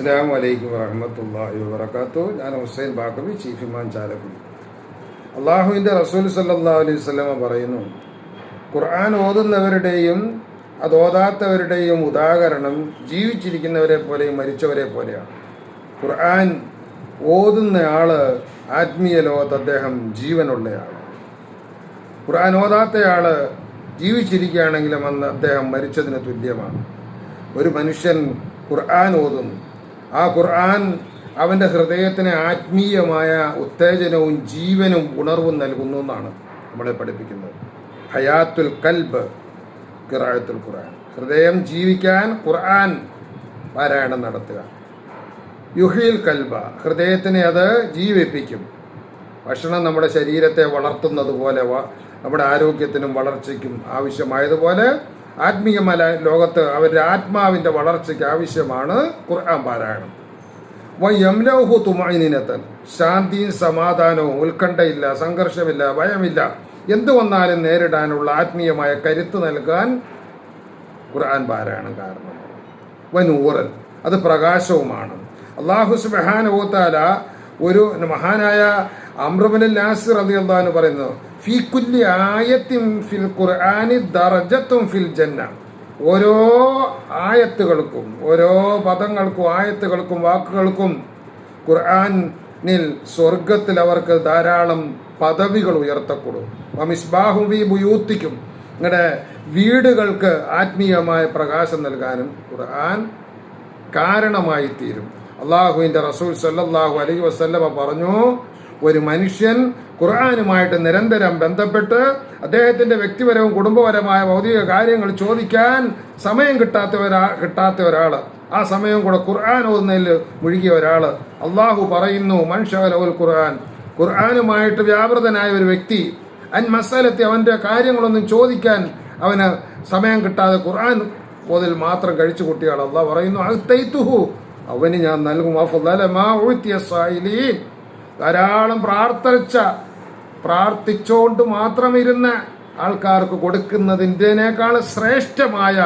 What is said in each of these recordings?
അസ്സലാമു അലൈക്കും വറഹ്മത്തുള്ളാഹി വബറകാതുഹു. ഞാൻ ഹുസൈൻ ബാക്കവി, ചീഫ് ഇമാം ചാലക്കുടി. അള്ളാഹുവിൻ്റെ റസൂൽ സല്ലല്ലാഹു അലൈഹി വസല്ലമ പറയുന്നു, ഖുർആൻ ഓതുന്നവരുടെയും അത് ഓതാത്തവരുടെയും ഉദാഹരണം ജീവിച്ചിരിക്കുന്നവരെ പോലെയും മരിച്ചവരെ പോലെയാണ്. ഖുർആൻ ഓതുന്നയാൾ ആത്മീയ ലോകത്ത് അദ്ദേഹം ജീവനുള്ളയാൾ. ഖുർആൻ ഓതാത്തയാൾ ജീവിച്ചിരിക്കുകയാണെങ്കിലും അന്ന് അദ്ദേഹം മരിച്ചതിന് തുല്യമാണ്. ഒരു മനുഷ്യൻ ഖുർആൻ ഓതുന്നു, ആ ഖുർആൻ അവൻ്റെ ഹൃദയത്തിന് ആത്മീയമായ ഉത്തേജനവും ജീവനും ഉണർവും നൽകുന്നു എന്നാണ് നമ്മളെ പഠിപ്പിക്കുന്നത്. ഹയാത്തുൽ കൽബ് ഖിറാഅത്തുൽ ഖുർആൻ, ഹൃദയം ജീവിക്കാൻ ഖുർആൻ പാരായണം നടത്തുക. യുഹീൽ കൽബ, ഹൃദയത്തിനെ അത് ജീവിപ്പിക്കും. ഭക്ഷണം നമ്മുടെ ശരീരത്തെ വളർത്തുന്നത് പോലെ നമ്മുടെ ആരോഗ്യത്തിനും വളർച്ചയ്ക്കും ആവശ്യമായതുപോലെ ആത്മീയമായ ലോകത്ത് അവരുടെ ആത്മാവിൻ്റെ വളർച്ചയ്ക്ക് ആവശ്യമാണ് ഖുർആൻ പാരായണം. വയംലഹു തുമഇനിനതൻ, ശാന്തിയും സമാധാനവും, ഉത്കണ്ഠയില്ല, സംഘർഷമില്ല, ഭയമില്ല, എന്തു വന്നാലും നേരിടാനുള്ള ആത്മീയമായ കരുത്ത് നൽകാൻ ഖുർആൻ പാരായണം കാരണം. വനൂറൻ, അത് പ്രകാശവുമാണ്. അല്ലാഹു സുബ്ഹാനഹു വ തആല ഒരു മഹാനായ അംർ ഇബ്നുൽ ആസ് റളിയല്ലാഹു അൻഹു പറയുന്നു, ഫീ കുല്ലി ആയത്തിൻ ഫിൽ ഖുർആനി ദറജത്തുൻ ഫിൽ ജന്ന, ഓരോ ആയത്തുകൾക്കും, ഓരോ പദങ്ങൾക്കും, ആയത്തുകൾക്കും, വാക്കുകൾക്കും ഖുർആനിൽ സ്വർഗത്തിൽ അവർക്ക് ധാരാളം പദവികൾ ഉയർത്തപ്പെടും. മിസ്ബാഹു ഫീ ബുയൂത്തിക്കും, നിങ്ങളുടെ വീടുകൾക്ക് ആത്മീയമായ പ്രകാശം നൽകാനും ഖുർആൻ കാരണമായി തീരും. അള്ളാഹുവിൻ്റെ റസൂൽ സല്ലല്ലാഹു അലൈഹി വസല്ലമ പറഞ്ഞു, ഒരു മനുഷ്യൻ ഖുർആനുമായിട്ട് നിരന്തരം ബന്ധപ്പെട്ട് അദ്ദേഹത്തിൻ്റെ വ്യക്തിപരവും കുടുംബപരമായ ഭൗതിക കാര്യങ്ങൾ ചോദിക്കാൻ സമയം കിട്ടാത്ത ഒരാൾ, ആ സമയം കൂടെ ഖുർആൻ ഓതുന്നതിൽ മുഴുകിയ ഒരാൾ, അള്ളാഹു പറയുന്നു, മൻഷഗലഹുൽ ഖുർആൻ, ഖുർആനുമായിട്ട് വ്യാപൃതനായ ഒരു വ്യക്തി, അൻ മസലത്തി, അവൻ്റെ കാര്യങ്ങളൊന്നും ചോദിക്കാൻ അവന് സമയം കിട്ടാതെ ഖുർആൻ ഓതിൽ മാത്രം കഴിച്ചു കൂട്ടിയാൾ, അള്ളാഹു പറയുന്നു, അഅ്തൈതുഹു, അവന് ഞാൻ നൽകും അഫ്ളല മാ ഉഅ്തിയ സായിലീൻ, ധാരാളം പ്രാർത്ഥിച്ചുകൊണ്ട് മാത്രം ഇരുന്ന ആൾക്കാർക്ക് കൊടുക്കുന്നതിൻ്റെനേക്കാൾ ശ്രേഷ്ഠമായ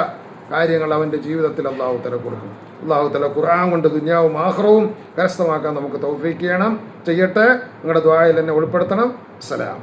കാര്യങ്ങൾ അവൻ്റെ ജീവിതത്തിൽ അള്ളാഹു തആല കൊടുക്കും. അള്ളാഹു തആല ഖുർആൻ കൊണ്ട് ദുനിയാവും ആഖിറവും കരസ്ഥമാക്കാൻ നമുക്ക് തൗഫീഖ് ചെയ്യട്ടെ. നിങ്ങളുടെ ദുആയിൽ എന്നെ ഉൾപ്പെടുത്തണം. സലാം.